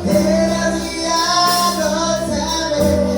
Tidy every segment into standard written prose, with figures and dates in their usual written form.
There we are, no time.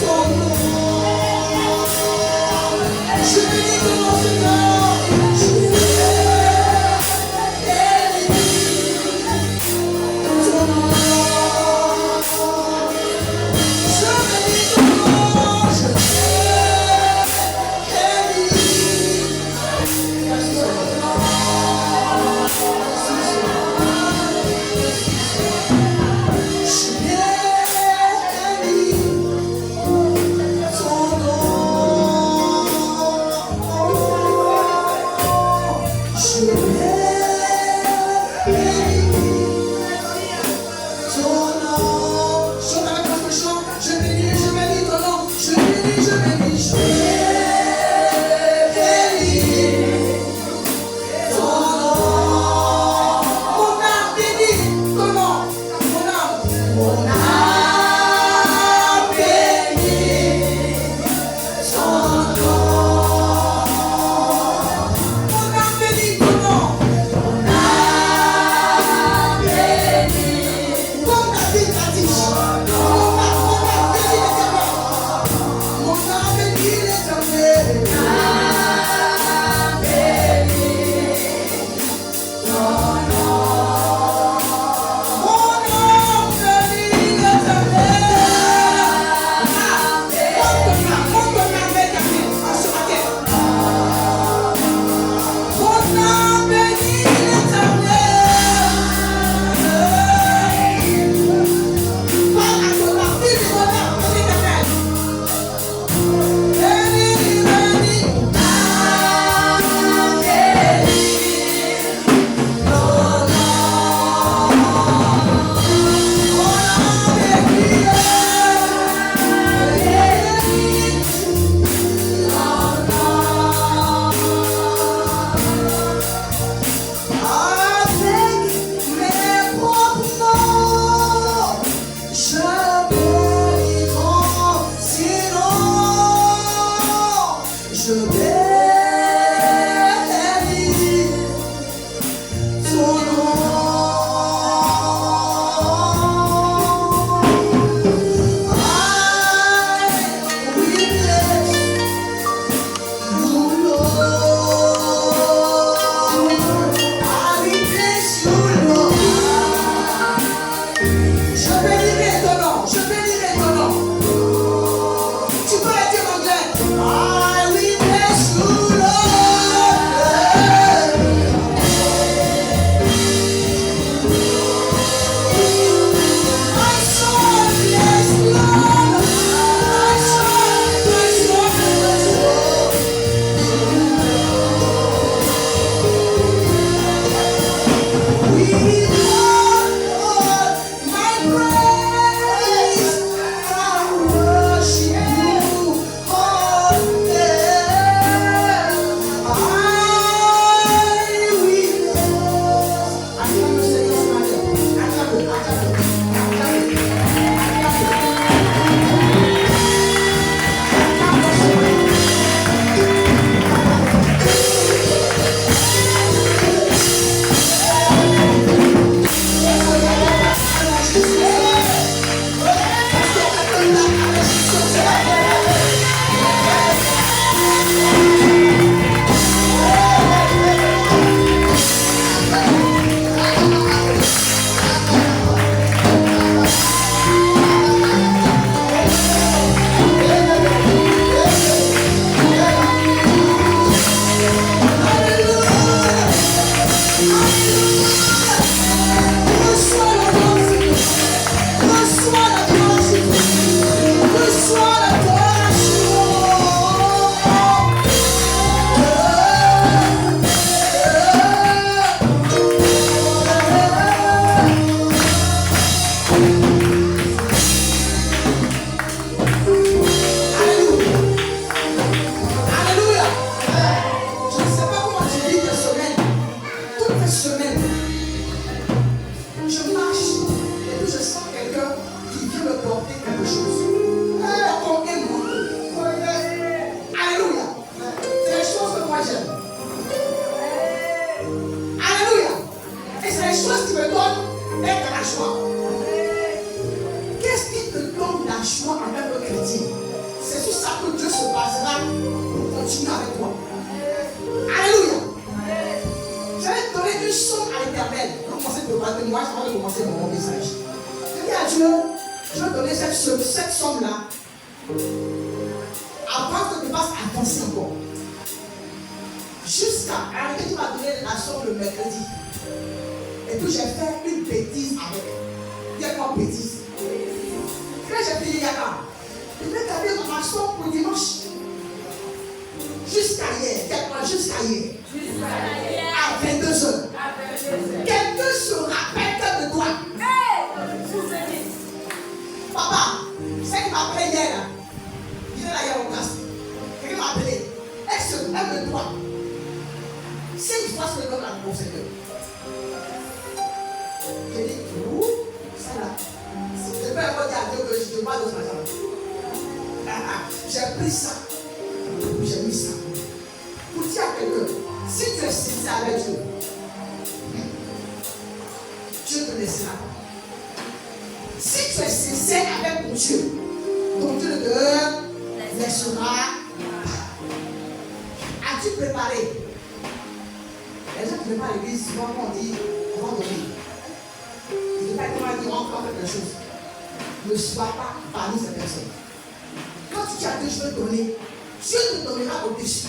Ton héritier. C'est sur ça que Dieu se basera pour continuer avec toi. Alléluia. J'allais donner une somme à l'Éternel. Pour commencer de parler de moi, avant de commencer mon message. Je dis à Dieu, je vais donner cette somme-là avant que tu fasses avancer encore. Jusqu'à arrêter, tu m'as donné la somme le mercredi. Et puis j'ai fait une bêtise avec. Dis-moi bêtise. Quand j'ai fini hier, je vais garder ma somme pour dimanche. Jusqu'à hier. Jusqu'à hier. À 22h. Quelqu'un se rappelle de toi. Papa, c'est qui m'a appelé hier. Il est là hier au classe. Quelqu'un m'a appelé. Elle se rappelle de toi. C'est une fois que je donne à mon Seigneur. J'ai dit, où? C'est là. Je ne peux pas dire à Dieu que je te parle de ce matin. J'ai pris ça. J'ai mis ça. Pour dire à quelqu'un, si tu es sincère avec Dieu, Dieu te laissera. Si tu es sincère avec mon Dieu, ton Dieu ne te laissera pas. As-tu préparé? Les gens qui ne viennent pas à l'église, souvent on dit, on va donner. Il ne faut pas dire, on va faire quelque chose. Ne sois pas parmi ces personnes. Quand tu dis à Dieu, je veux donner, Dieu te donnera au-dessus,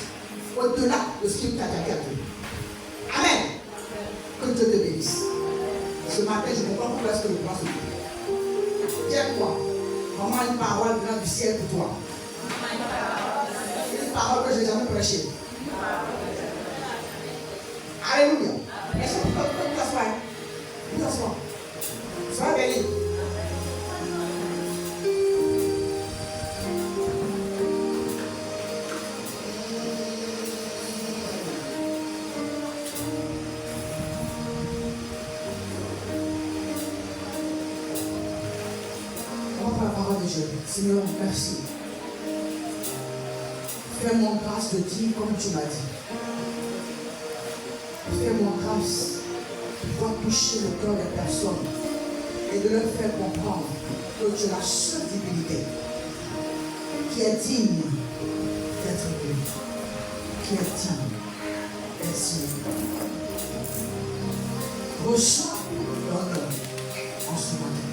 au-delà de ce qu'il t'a dit à Dieu. Amen. Que Dieu te bénisse. Ce matin, je comprends pourquoi est-ce que le croix se fait. Tiens-toi. Vraiment une parole venant du ciel pour toi. Une parole que je n'ai jamais prêchée. Alléluia. Est-ce que tu peux t'asseoir? Vous asseoir. Sois béni. Seigneur, merci. Fais-moi grâce de dire comme tu m'as dit. Fais-moi grâce de pouvoir toucher le cœur des personnes et de leur faire comprendre que tu es la seule divinité qui est digne d'être bénie, qui est digne d'être célébrée. Reçois l'honneur en ce matin.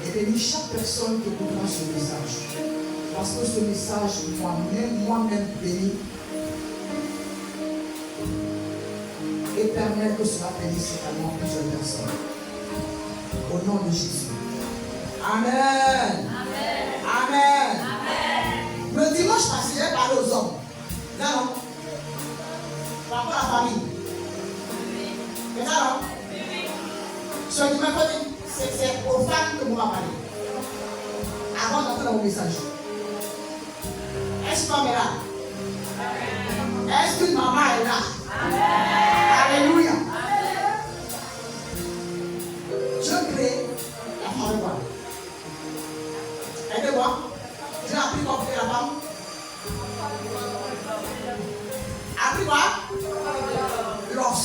Et bénis chaque personne qui écoutera ce message. Parce que ce message, moi-même béni, et permet que cela bénisse également plusieurs personnes. Au nom de Jésus. Amen. Amen. Amen. Amen. Le dimanche passé, j'ai parlé aux hommes. Non. Par rapport à la famille. C'est ça, non? Ce dimanche, c'est aux femmes que vous m'avez parlé. Avant d'entrer dans mon message. Est-ce qu'on est là? Est-ce que maman est là? Alléluia. Je crée la femme. Aidez-moi. Dieu a appris comment créer la femme. Appris quoi? L'os.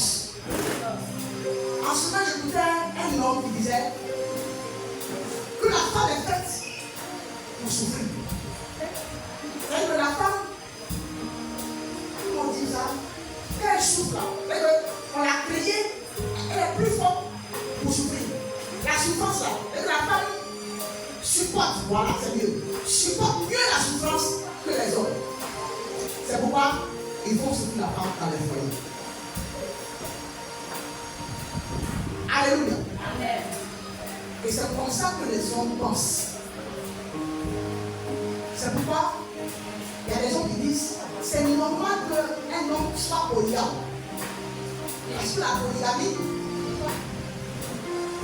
En ce moment, j'écoutais un homme qui disait que la femme est faite pour souffrir. C'est-à-dire que la femme, comment on dit ça? Quand elle souffre, on l'a créée, elle est plus forte pour souffrir. La souffrance là, et que la femme supporte, voilà, c'est mieux, supporte mieux la souffrance que les hommes. C'est pourquoi il faut soutenir la femme dans les foyers. Alléluia. Amen. Et c'est comme ça que les hommes pensent. C'est pourquoi il y a des gens qui disent c'est normal qu'un homme soit polygame. Parce que la polygamie,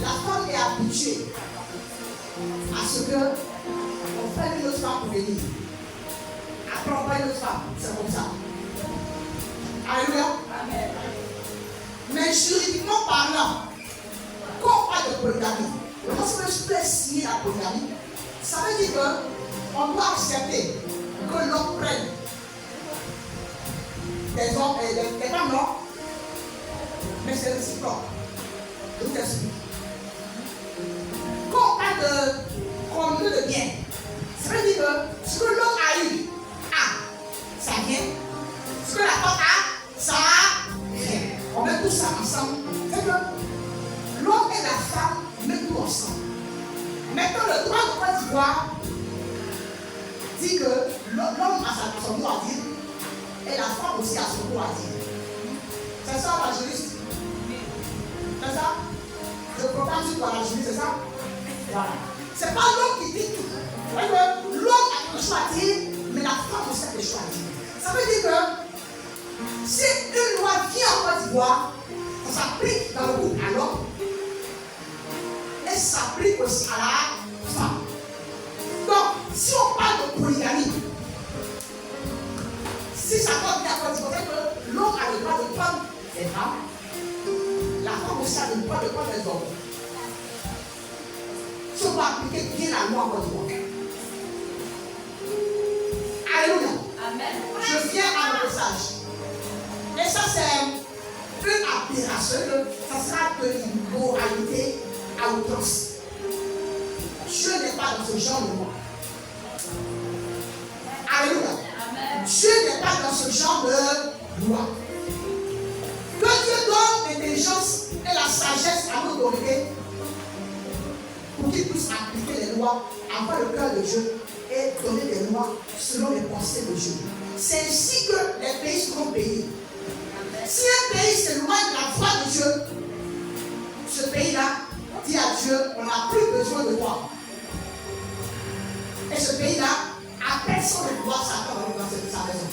la femme est habituée à ce que on fait une autre femme pour venir. Après on fait une autre femme. C'est comme ça. Alléluia. Amen. Mais juridiquement parlant, quand on parle de polygamie, lorsque je peux signer la polygamie, ça veut dire qu'on doit accepter que l'homme prenne des hommes et des femmes, non? Mais c'est réciproque. Je vous explique. Quand on parle de combiner le bien. Ça veut dire que ce que l'homme a eu, ça vient. Ce que la femme a, ça vient. On met tout ça ensemble. C'est que l'homme et la femme mettent tout ensemble. Maintenant, le droit de Côte d'Ivoire dit que l'homme a son mot à dire et la femme aussi a son mot à dire. C'est ça la juriste? C'est ça? Je propose sur la juriste, c'est ça? Voilà. C'est pas l'homme qui dit tout. L'homme a quelque chose à dire, mais la femme aussi a quelque chose à dire. Ça veut dire que si une loi vient en Côte d'Ivoire, ça s'applique dans le couple à l'homme et ça s'applique aussi à la femme. Donc, si on parle de polygamie, si ça doit venir à Côte d'Ivoire, c'est que l'homme a le droit de prendre les femmes, la femme aussi a le droit de prendre les hommes. Si on va appliquer bien la loi en Côte d'Ivoire. Alléluia. Amen. Je viens à mon message. Et ça, c'est une aberration. Ça sera de l'immoralité à outrance. Dieu n'est pas dans ce genre de loi. Alléluia. Amen. Dieu n'est pas dans ce genre de loi. Que Dieu donne l'intelligence et la sagesse à nos autorités pour qu'ils puissent appliquer les lois avant le cœur de Dieu et donner des lois selon les pensées de Dieu. C'est ainsi que les pays seront payés. Si un pays s'éloigne de la foi de Dieu, ce pays-là dit à Dieu, on n'a plus besoin de toi. Et ce pays-là, à personne ne doit s'attendre dans sa maison.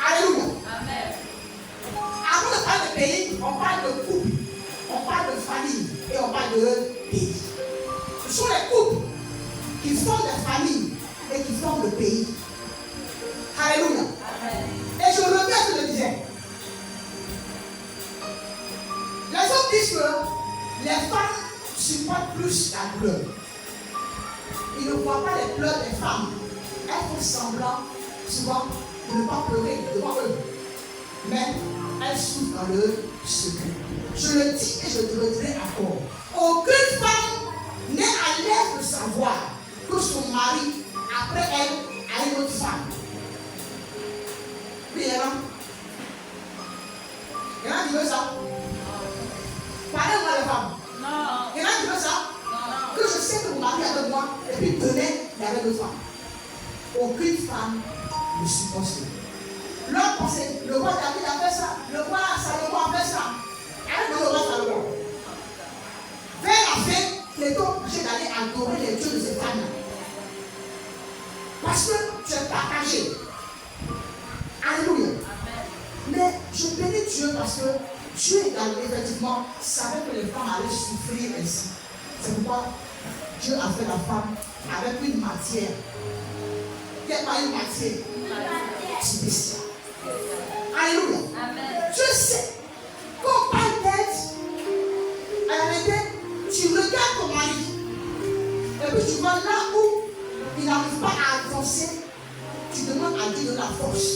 Alléluia. Amen. Avant de parler de pays, on parle de couple, on parle de famille et on parle de pays. Ce sont les couples qui forment des familles et qui forment le pays. Alléluia. Amen. Et je reviens à ce que je disais. Les hommes disent que les femmes supportent plus la douleur. Ils ne voient pas les pleurs des femmes. Elles font semblant, souvent, de ne pas pleurer devant eux. Mais elles souffrent dans le secret. Je le dis et je te le dirai encore. Aucune femme n'est à l'aise de savoir que son mari, après elle, a une autre femme. Oui, il y en a. Il y en a qui veulent ça. Parlez-moi les femmes. Non. Il y en a qui veulent ça. Non. Que je sais que mon mari est avec moi et puis demain, il y avait d'autres femmes. Aucune femme ne supporte ça. L'homme pensait, le roi David a fait ça, le roi Salomon a fait ça. Avec le roi Salomon. Vers la fin, il est obligé d'aller adorer les dieux de ces femmes-là. Parce que tu es partagé. Alléluia. Amen. Mais je bénis Dieu parce que Dieu, effectivement, savait que les femmes allaient souffrir ainsi. C'est pourquoi Dieu a fait la femme avec une matière. Quelle pas une matière spéciale. Alléluia. Amen. Dieu sait. Quand on parle d'aide, à la vérité, tu regardes ton mari. Et puis tu vois là où il n'arrive pas à avancer. Tu demandes à Dieu de la force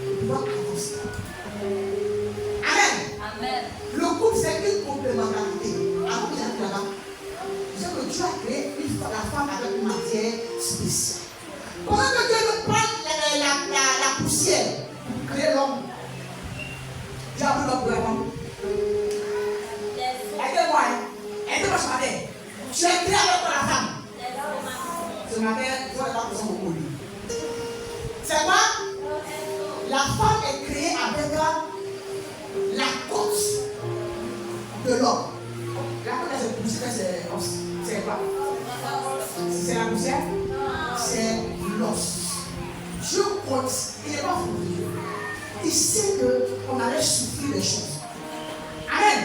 de pouvoir avancer. Amen. Amen. Le couple, c'est une complémentarité. Avant que j'arrive là-bas, je sais que Dieu a créé la femme avec une matière spéciale. Pendant que Dieu nous prend la poussière pour créer l'homme, Dieu a pris l'homme pour la femme. Aidez-moi, aidez-moi ce matin. Tu es créé avec la femme. Ce matin, je vois les femmes qui sont beaucoup. C'est quoi? La femme est créée avec la côte de l'homme. La côte, c'est poussière, c'est quoi? C'est la poussière? C'est l'os. Dieu compte, il n'est pas fou. Il sait qu'on allait souffrir des choses. Amen.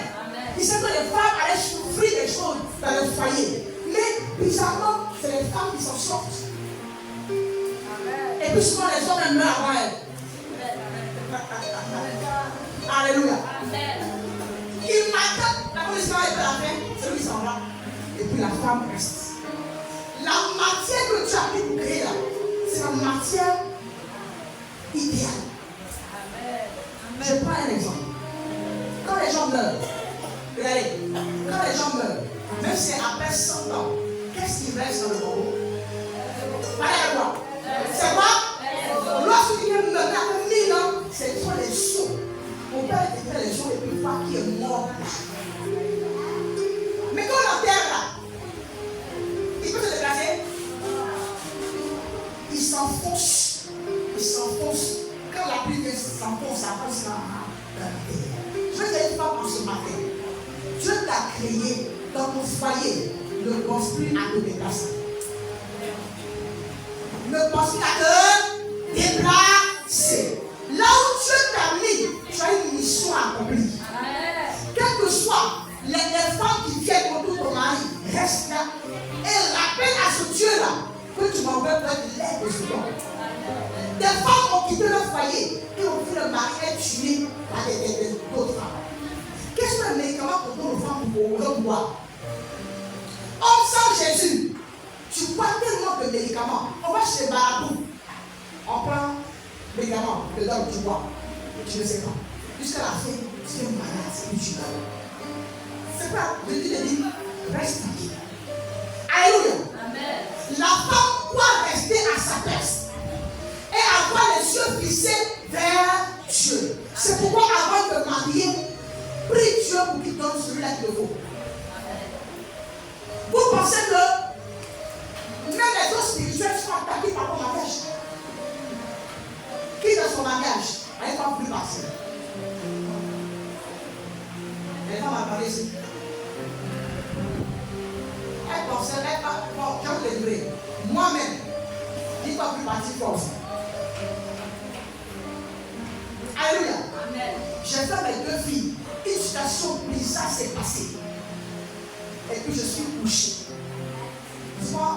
Il sait que les femmes allaient souffrir des choses dans le foyer. Mais bizarrement, c'est les femmes qui s'en sortent. Et puis souvent les hommes meurent avant elles. Alléluia. Il m'attend, la police est à la fin, c'est lui qui s'en va. Et puis la femme reste. La matière que tu as pu créer là, c'est la matière idéale. Je prends un exemple. Quand les gens meurent, regardez, quand les gens meurent, Même si après 100 ans, qu'est-ce qui reste dans le corps? Allez, quoi? C'est quoi? Lorsque quelqu'un meurt après 1000 ans, ce sont les sceaux. On peut détruire les sceaux et puis voir qui est mort. Mais quand on enterre là, il peut se déplacer. Il s'enfonce. Il s'enfonce. Quand la pluie s'enfonce, ça passe dans la terre. Je vais te dire une fois ce matin. Dieu t'a créé dans ton foyer. Ne pense plus à te déplacer. Ne pense plus à te déplacer. Là où Dieu t'a mis, tu as une mission accomplie. Quelles que soient les femmes qui viennent autour de ton mari, reste là et rappelle à ce Dieu-là que tu m'en veux de l'aide de ce temps. Des femmes ont quitté leur foyer et ont vu le mari être tué par d'autres femmes. Qu'est-ce que le médicament pour nos femmes pour boire? Homme sans Jésus, tu bois tellement de médicaments. On va chez Barabou, on prend médicaments, dedans tu bois, tu ne sais pas. Jusqu'à la fin, tu es malade, et tu meurs. C'est pas, je dis, reste tranquille. Alléluia. Amen. La femme doit rester à sa place et avoir les yeux fixés vers Dieu. C'est pourquoi avant de marier, prie Dieu pour qu'il donne celui-là qu'il faut. Vous pensez que même les autres spirituels sont attaqués par ton mariage? Qui dans son mariage elle ne va plus passer? Elle va m'appeler ici. Elle pensait, elle va, bon, je vais te dire, moi-même, je ne vais plus partir force. Alléluia. Amen. J'ai fait mes deux filles. Une situation bizarre s'est passée. Et puis je suis couché. Souvent,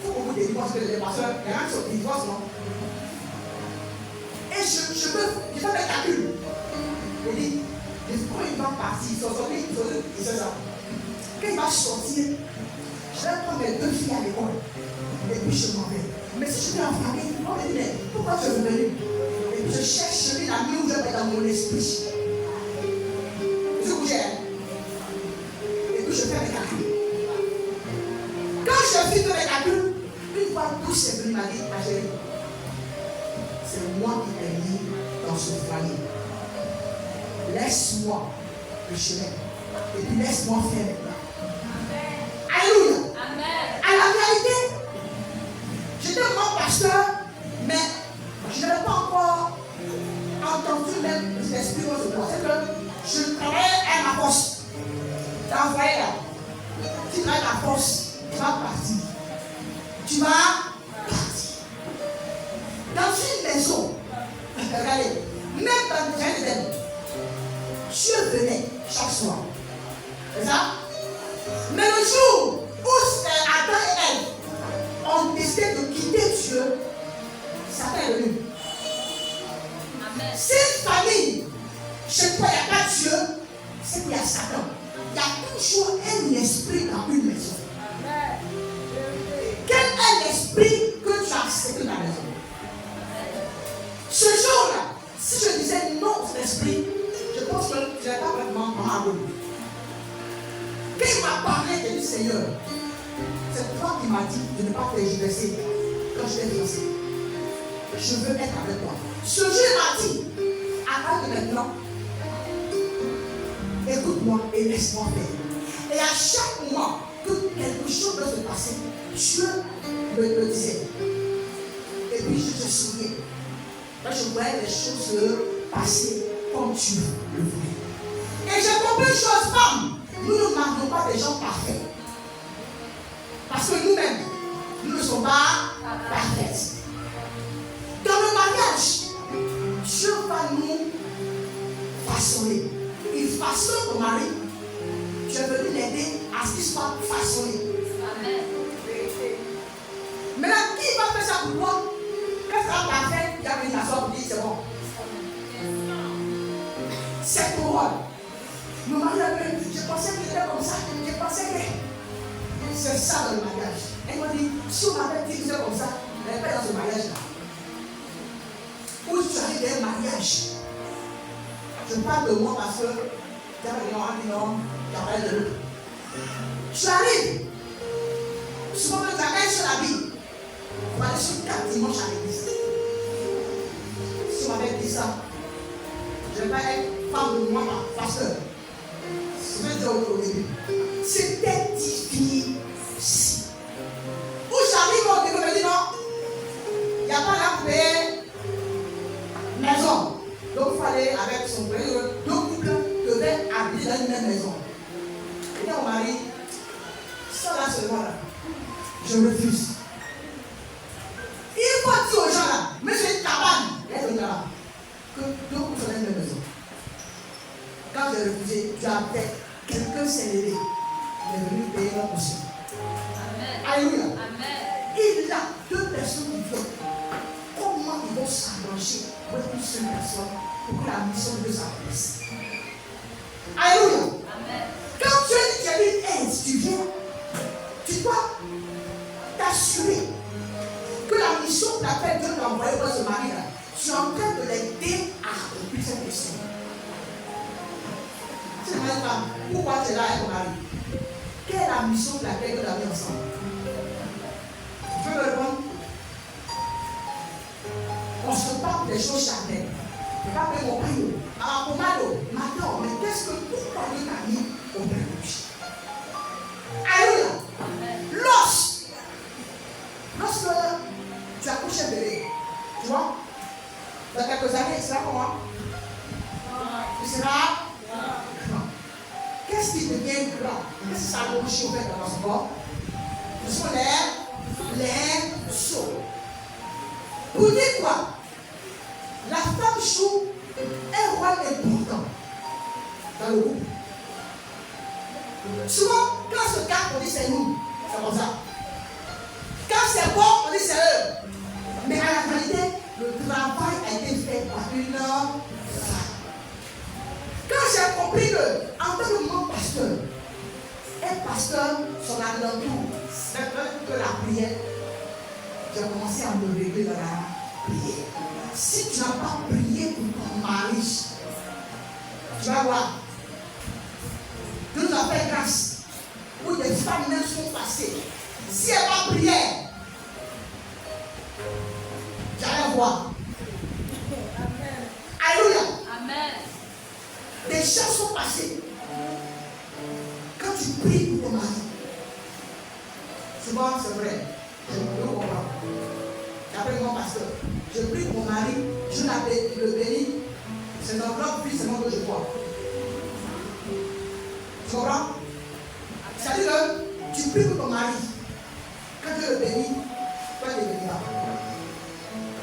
il faut qu'on vous divorce que les pasteurs, il y a un sur le divorce, non? Et je fais mes calculs. Je dis, quand il va partir, il sait ça. Quand il va sortir, je vais prendre mes deux filles à l'école. Et puis je m'en vais. Mais si je suis en famille, on me dit, mais pourquoi tu es revenu? Et puis je cherche la nuit où je vais dans mon esprit. Je couche. Et puis je fais mes calculs. Quand je fais mes calculs, une fois tout c'est venu, m'a dit, ma chérie, c'est moi qui t'ai mis dans ce foyer. Laisse-moi le chemin. Et puis laisse-moi faire maintenant. Alléluia. Amen. À la réalité, j'étais mon pasteur, mais je n'avais pas encore entendu même l'esprit de moi. C'est que je travaillais à ma poste. Tu as envoyé là. Tu travailles à la poste. Tu vas partir. Tu vas partir. Dans une maison, regardez, même dans le jardin d'Éden, Dieu venait chaque soir. C'est ça? Mais le jour où Adam et Ève ont décidé de quitter Dieu, Satan est venu. Si une famille, chez toi, il n'y a pas Dieu, c'est qu'il y a Satan. Il y a toujours un esprit dans une maison. Quel est l'esprit que tu as accepté dans la maison? Ce jour-là, si je disais non cet esprit, je pense que je n'ai pas vraiment parlé. Quand il m'a parlé du Seigneur, c'est toi qui m'as dit de ne pas tergiverser quand je t'ai lancé. Je veux être avec toi. Ce jour m'a dit, à partir de maintenant, écoute-moi et laisse-moi faire. Et à chaque moment que quelque chose doit se passer, Dieu me disait. Et puis je te souviens. Là, je voyais les choses passer comme tu le voulais. Et j'ai compris une chose, femme. Nous ne marions pas des gens parfaits. Parce que nous-mêmes, nous ne sommes pas parfaits. Dans le mariage, Dieu va nous façonner. Il façonne ton mari. Tu es venu l'aider à ce qu'il soit façonné. Amen. Maintenant, qui va faire ça pour toi? Quand ça va parfait, il y a une assoir pour dire c'est bon. C'est ton rôle. Le mariage, je pensais qu'il était comme ça. Je pensais que c'est ça dans le mariage. Elle m'a dit, si on m'avait dit que c'est comme ça, elle n'est pas dans ce mariage-là. Où tu arrives dans un mariage. Je parle de moi parce que il y a un homme, il y a un de l'autre. Tu arrives. Souvent, quand tu as sur la vie, on va aller sur 4 dimanches à l'église. Si on m'avait dit ça, je vais pas être femme de moi, pasteur. Je vais dire au début. C'était difficile. Où j'arrive, on me dit non, il n'y a pas la paix maison. Donc il fallait avec son frère, deux couples devaient habiter dans une même maison. Et dit mon mari, ça là seulement là, je refuse. Il faut dire aux gens là, mais c'est une cabane, il y a une cabane, que deux couples sont dans une même maison. Quand j'ai refusé, tu as fait, quelqu'un s'est levé, il est venu payer leur caution. Alléluia. Il y a deux personnes qui viennent. Comment ils vont s'arranger pour une seule personne pour que la mission de s'accomplisse? Alléluia. Quand tu as une aide, tu viens, tu dois t'assurer que la mission pour laquelle Dieu t'a envoyé pour ce mari-là, tu es en train de l'aider à accomplir cette mission. Tu ne sais pas pourquoi tu es là avec ton mari. Quelle est la mission pour laquelle Dieu t'a mis ensemble? Tu peux me répondre? On se parle des choses charnelles. Je ne vais pas faire mon paillot. Alors, maintenant, mais qu'est-ce que pourquoi Dieu t'a mis au prélude? Alléluia. Lorsque tu accouches un bébé, tu vois, dans quelques années, il sera comment? Il sera grand. Qu'est-ce qui devient grand? Qu'est-ce que ça bouge au fait dans notre corps? Ce sont les sauts. Pour dire quoi? La femme joue un rôle important dans le groupe. Souvent, quand ce cas, on dit c'est nous, c'est comme ça. Quand c'est bon, on dit c'est eux. Mais à la réalité, le travail a été fait par une femme. Quand j'ai compris que, en tant que pasteur, un pasteur, son alentour, c'est que la prière, j'ai commencé à me régler dans la prière. Si tu n'as pas prié pour ton mari, tu vas voir. Dieu nous a fait grâce. Où des femmes même sont passées. Si elle va prier, j'allais voir. Alléluia. Amen. Des gens sont passés. Quand tu pries pour ton mari, souvent c'est vrai, je me comprends. D'après mon pasteur, je prie pour mon mari, je le bénis, c'est notre propre fils seulement que je vois. Tu comprends? C'est-à-dire que tu pries pour ton mari, quand tu le bénis, toi tu le béniras.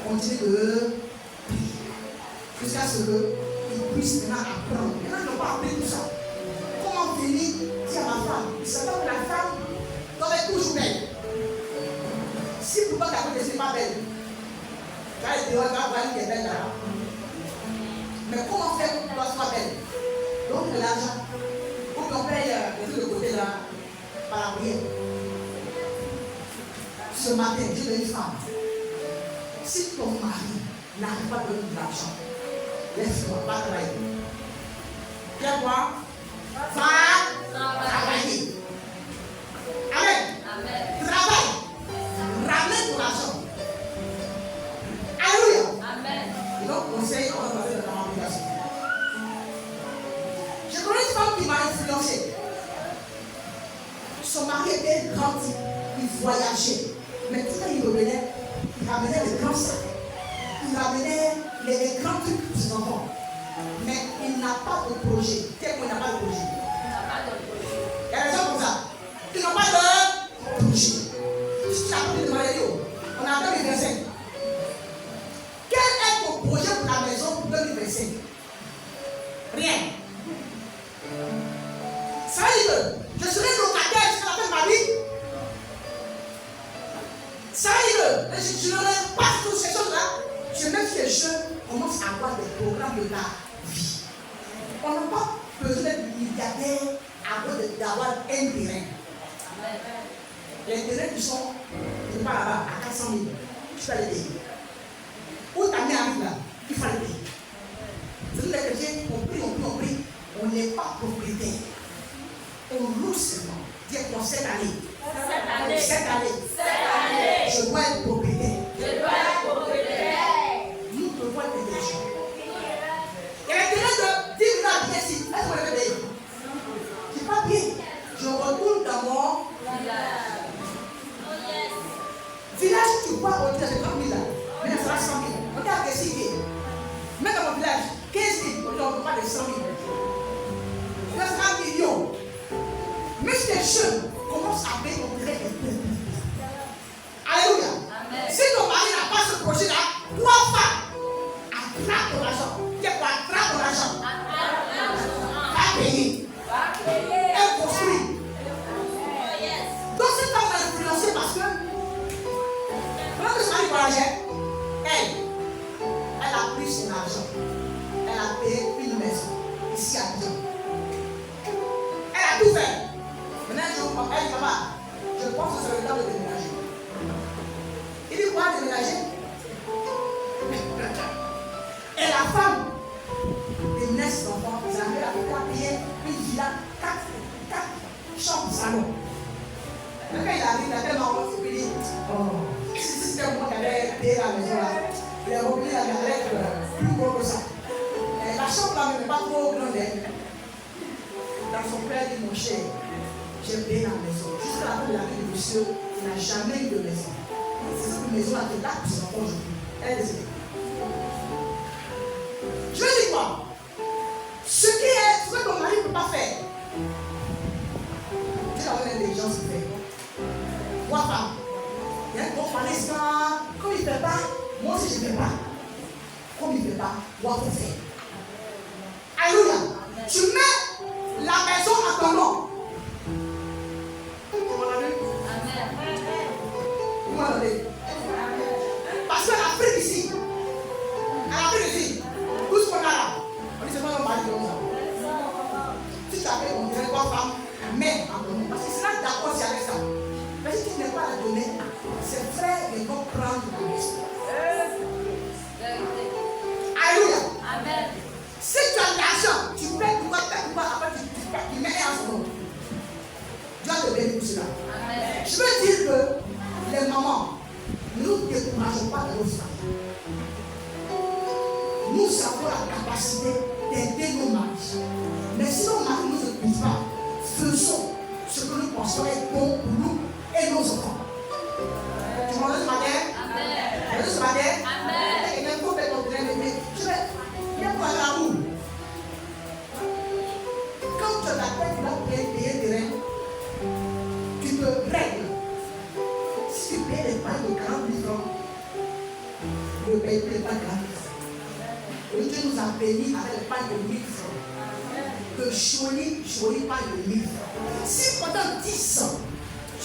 Continue de prier jusqu'à ce qu'il puisse maintenant apprendre. Maintenant, ils n'ont pas appris tout ça. Comment venir dire à ma femme? Il s'attend que la femme doit être toujours belle. Si pour toi ta côté n'est pas belle, tu vas aller dehors, tu vas voir une qui est belle là. Mais comment faire pour que toi sois belle? Donc de l'argent. Pour qu'on paye les trucs de côté là, par la prière. Ce matin, je dis une femme. Si ton mari n'arrive pas à donner de l'argent, laisse-moi pas travailler. Viens voir. Va travailler. Amen. Travaille. Ramène ton argent. Alléluia. Amen. Et donc, conseil, on va passer dans la application. Je connais une femme qui m'a influencé. Son mari était grand type. Il voyageait. Mais tout quand il revenait, il ramenait les grands sacs. Il ramenait les grands trucs pour ses enfants. Mais il n'a pas de projet. Quel point il n'a pas de projet? Il y a des gens comme ça. Ils n'ont pas de projet. Si tu as appris de demander, on a 2025. Quel est ton projet pour la maison pour 2025? Rien. Ça veut dire que je serai locataire jusqu'à la fin de ma vie. Ça veut dire que je n'aurai pas toutes ces choses-là. Je mets que les jeunes commencent à avoir des programmes de la vie. On n'a pas besoin d'être milliardaire avant d'avoir un terrain. Les terrains qui sont, je ne sais pas là-bas, à 400 000, tu vas les payer. Où ta mère arrive là, il faut les payer. C'est-à-dire que les chrétiens, on prie, on n'est pas propriétaire. On loue seulement. Dis pour cette année. Cette année. Je dois être propriétaire. Nous devons être intelligents. Et maintenant de dire là, bien ici, est-ce qu'on le fait? Je ne pas bien. Je retourne dans mon village. Tu vois, on dit c'est 30 000 là. Maintenant, ça va 100 000. Regarde que c'est bien. Même dans mon village, 15 000. On ne parle pas de 100 000. Il y a 100 millions. Mais si les jeunes commencent à payer mon gré et peu. Alléluia. Amen. Si ton mari n'a pas ce projet-là, toi, femme, attrape ton argent. Dis quoi? Attrape ton argent. Va payer. Elle construit. Donc, cette femme m'a influencé parce que, pendant que ce mari voyageait, elle a pris son argent. Elle a payé une maison ici à Abidjan. Elle a tout fait. Maintenant, elle dit, papa, je pense que c'est le temps de déménager. Il dit, quoi déménager? Et la femme, des naisses d'enfants, ils avaient payé une villa, 4 chambres salon. Quand il arrive, il a tellement envie, il dit, oh, si c'était moi qui avais payé la maison là, il a oublié la galette plus gros que ça. Et la chambre là n'est pas trop grande. Dans son père, il dit, mon cher, j'ai payé la maison. Jusqu'à la fin de la vie du monsieur, il n'a jamais eu de maison. C'est cette maison-là qui est là pour ses enfants aujourd'hui. Elle est décédée. Je veux dire quoi? Ce que ton mari ne peut pas faire, Dieu a donné l'intelligence de faire. Moi, femme, il y a un bon palestin, comme il ne fait pas, moi aussi je ne fais pas. Comme il ne fait pas, moi je fais. Alléluia. Tu mets la maison à ton nom. Vous m'entendez? Vous m'entendez? Parce que l'Afrique ici, tout ce qu'on a là, on dit c'est pas un mari comme ça. Si tu avais, on dirait quoi femme, mais en ton nom. Parce que c'est là d'accord si avec ça. Mais si tu n'es pas la donner, ses frères ils vont prendre la maison. Alléluia. Amen. Si tu as l'argent, tu paies tout quoi, après tu mets un son nom. Dieu te bénit pour cela. Amen. Je veux dire que les mamans, nous ne décourageons pas de nos familles. Nous avons la capacité d'aider nos maris. Mais si nos maris ne nous écoutent pas, faisons ce que nous pensons être bon pour nous et nos enfants. Tu m'entends ce matin? Amen. Ce matin? Amen. Et même pour faire ton terrain, je vais bien pour l'amour. Quand tu as la tête pour payer le terrain, tu te règles. Si tu payes les pains de 40 000 francs, ne paye plus les pains de 40 000 francs. Dieu nous a bénis avec le pain de 1000 francs. De jolis pain de 1000 francs. Si pendant 10 ans,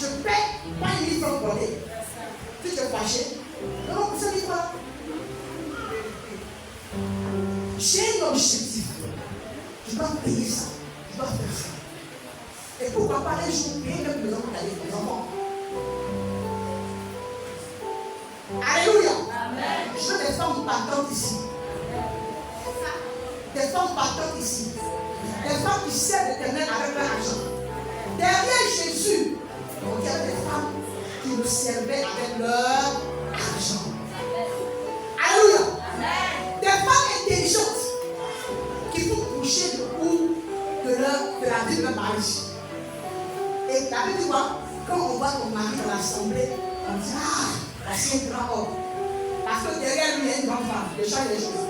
je paie pain de 1000 francs pour aller, tu te fâches, non, vous savez quoi? J'ai un objectif. Je dois payer ça. Je dois faire ça. Et pourquoi pas un jour payer même les enfants d'aller pour les enfants? Alléluia. Amen. Je veux des femmes partantes ici. Des femmes partantes ici. Des femmes qui servent l'Éternel avec leur argent. Derrière Jésus, il y avait des femmes qui le servaient avec leur argent. Alléluia. Des femmes intelligentes qui font coucher le coup de la vie de leur mari. Et la Bible dit quoi? Quand on voit ton mari dans l'assemblée, on dit ah, là c'est un grand homme. Parce que derrière lui, il y a une grande femme. Je change les choses.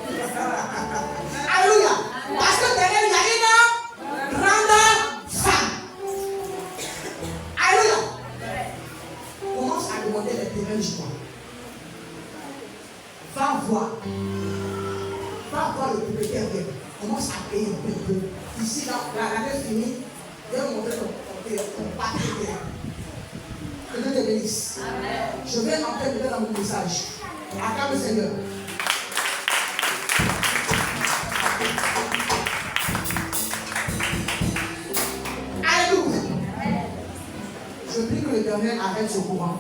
Alléluia. Parce que derrière lui, il y a une grande femme. Alléluia. Commence à demander les terrains du roi. Va voir. Va voir le propriétaire. Commence à payer un peu. Ici, là, l'année finie, je vais montrer ton papier de terrain. Que Dieu te bénisse. Je vais entrer peut-être dans mon message. Acclame le Seigneur. Alléluia. Je prie que l'Éternel arrête ce courant.